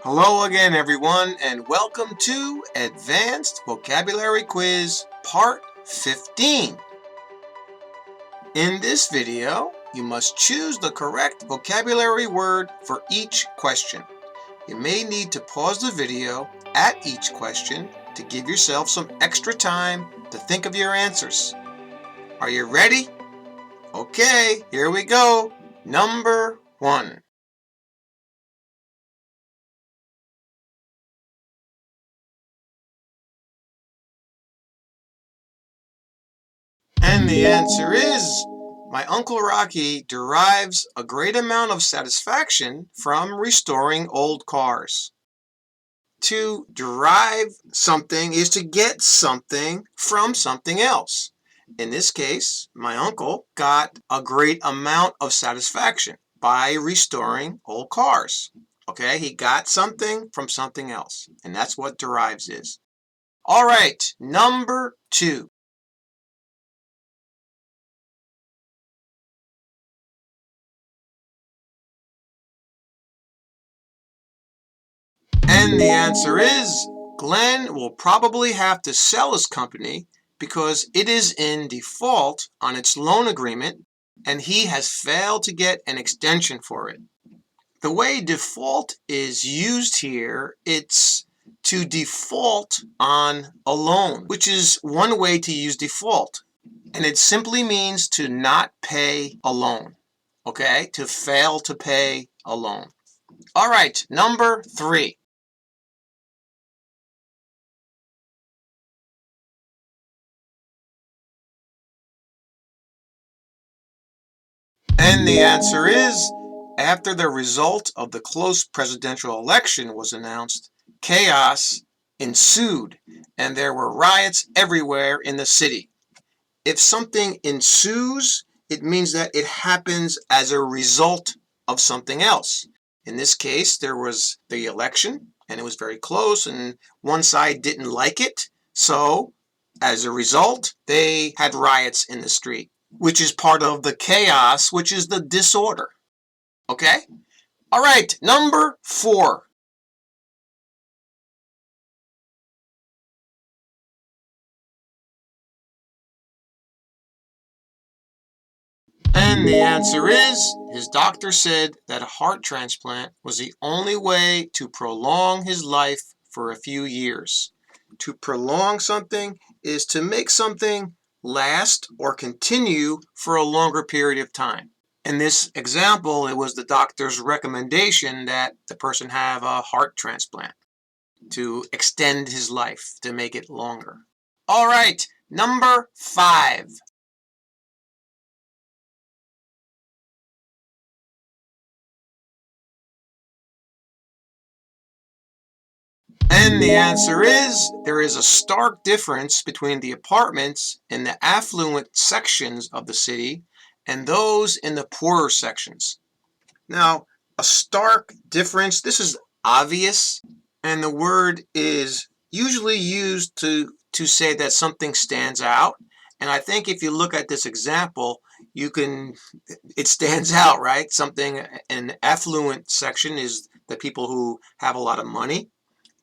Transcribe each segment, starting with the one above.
Hello again, everyone, and welcome to Advanced Vocabulary Quiz Part 15. In this video, you must choose the correct vocabulary word for each question. You may need to pause the video at each question to give yourself some extra time to think of your answers. Are you ready? Okay, here we go. Number 1. And the answer is, my Uncle Rocky derives a great amount of satisfaction from restoring old cars. To derive something is to get something from something else. In this case, my uncle got a great amount of satisfaction by restoring old cars. Okay, he got something from something else, and that's what derives is. All right, number 2. And the answer is, Glenn will probably have to sell his company because it is in default on its loan agreement and he has failed to get an extension for it. The way default is used here, it's to default on a loan, which is one way to use default. And it simply means to not pay a loan, okay? To fail to pay a loan. All right, number 3. And the answer is, after the result of the close presidential election was announced, chaos ensued and there were riots everywhere in the city. If something ensues, it means that it happens as a result of something else. In this case, there was the election and it was very close and one side didn't like it. So as a result, they had riots in the street, which is part of the chaos, which is the disorder. Okay? All right, number 4. And the answer is, his doctor said that a heart transplant was the only way to prolong his life for a few years. To prolong something is to make something last or continue for a longer period of time. In this example, it was the doctor's recommendation that the person have a heart transplant to extend his life, to make it longer. All right, number 5. And the answer is, there is a stark difference between the apartments in the affluent sections of the city and those in the poorer sections. Now, a stark difference, this is obvious, and the word is usually used to say that something stands out. And I think if you look at this example, it stands out, right? Something, an affluent section is the people who have a lot of money,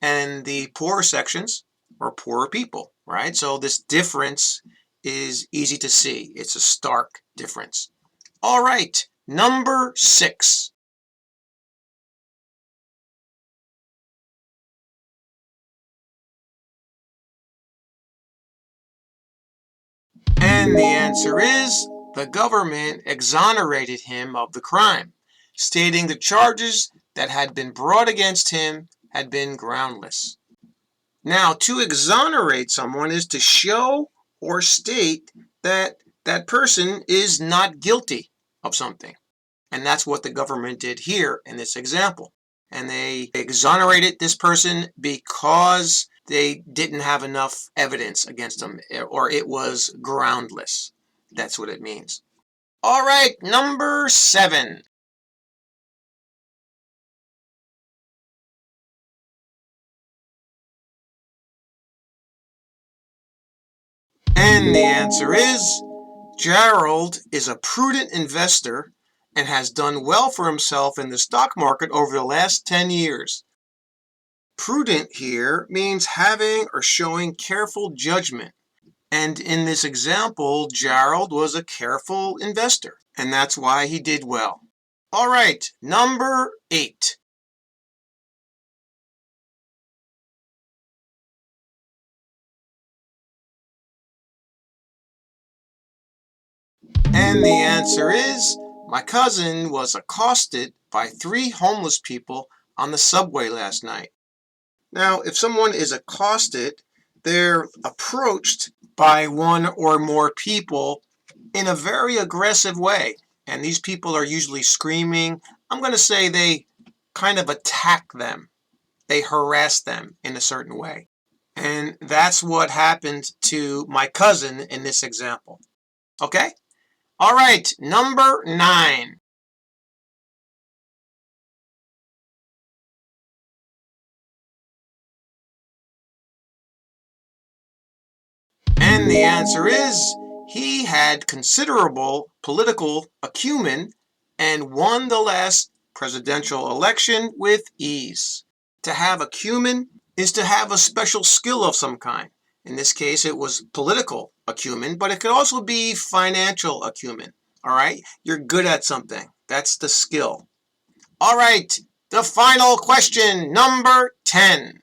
and the poorer sections are poorer people, right? So this difference is easy to see. It's a stark difference. All right, number 6. And the answer is, the government exonerated him of the crime, stating the charges that had been brought against him had been groundless. Now, to exonerate someone is to show or state that that person is not guilty of something. And that's what the government did here in this example. And they exonerated this person because they didn't have enough evidence against them, or it was groundless. That's what it means. All right, number 7. And the answer is, Gerald is a prudent investor and has done well for himself in the stock market over the last 10 years. Prudent here means having or showing careful judgment. And in this example, Gerald was a careful investor, and that's why he did well. All right, number 8. And the answer is, my cousin was accosted by 3 homeless people on the subway last night. Now, if someone is accosted, they're approached by 1 or more people in a very aggressive way. And these people are usually screaming. I'm going to say they kind of attack them. They harass them in a certain way. And that's what happened to my cousin in this example. Okay? All right, number 9. And the answer is, he had considerable political acumen and won the last presidential election with ease. To have acumen is to have a special skill of some kind. In this case, it was political acumen, but it could also be financial acumen. All right? You're good at something. That's the skill. All right, the final question, number 10.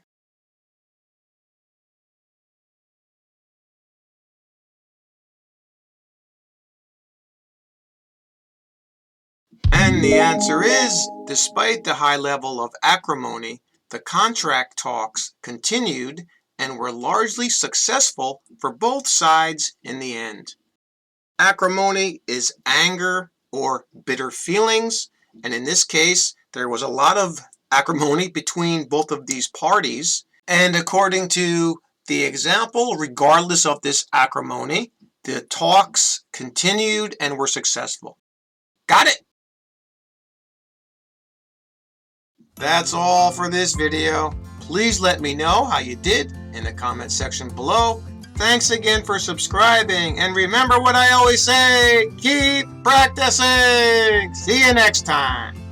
And the answer is, despite the high level of acrimony, the contract talks continued and were largely successful for both sides in the end. Acrimony is anger or bitter feelings, and in this case, there was a lot of acrimony between both of these parties. And according to the example, regardless of this acrimony, the talks continued and were successful. Got it? That's all for this video. Please let me know how you did in the comment section below. Thanks again for subscribing, and remember what I always say, keep practicing. See you next time.